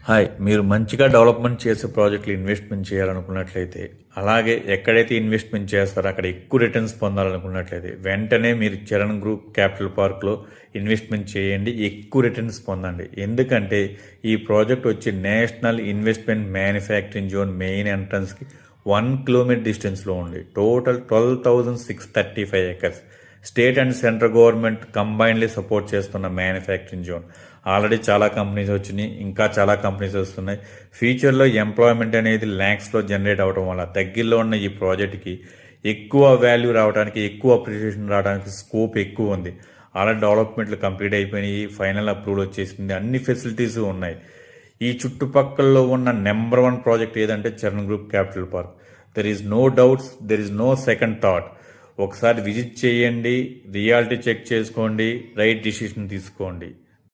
Hi, మీరు మంచిగా development చేసే ప్రాజెక్టులు ఇన్వెస్ట్మెంట్ చేయాలనుకున్నట్లయితే, అలాగే ఎక్కడైతే ఇన్వెస్ట్మెంట్ చేస్తారో అక్కడ ఎక్కువ రిటర్న్స్ పొందాలనుకున్నట్లయితే వెంటనే మీరు చరణ్ గ్రూప్ క్యాపిటల్ పార్క్లో ఇన్వెస్ట్మెంట్ చేయండి, ఎక్కువ రిటర్న్స్ పొందండి. ఎందుకంటే ఈ ప్రాజెక్ట్ వచ్చి national investment manufacturing zone main ఎంట్రన్స్కి 1 కిలోమీటర్ డిస్టెన్స్లో ఉంది. Total 12,635 acres. State and central government combinedly support చేస్తున్న మ్యానుఫ్యాక్చరింగ్ జోన్. ఆల్రెడీ చాలా కంపెనీస్ వచ్చినాయి, ఇంకా చాలా కంపెనీస్ వస్తున్నాయి. ఫ్యూచర్లో ఎంప్లాయ్మెంట్ అనేది ల్యాక్స్లో జనరేట్ అవడం వల్ల దగ్గరలో ఉన్న ఈ ప్రాజెక్ట్కి ఎక్కువ వాల్యూ రావడానికి, ఎక్కువ అప్రిషియేషన్ రావడానికి స్కోప్ ఎక్కువ ఉంది. ఆల్రెడీ డెవలప్మెంట్లు కంప్లీట్ అయిపోయినాయి, ఫైనల్ అప్రూవల్ వచ్చేసింది, అన్ని ఫెసిలిటీస్ ఉన్నాయి. ఈ చుట్టుపక్కల ఉన్న నెంబర్ 1 ప్రాజెక్ట్ ఏదంటే Charan group capital park. There is no doubts, there is no second thought. ఒకసారి విజిట్ చేయండి, రియాలిటీ చెక్ చేసుకోండి, రైట్ డిసిషన్ తీసుకోండి.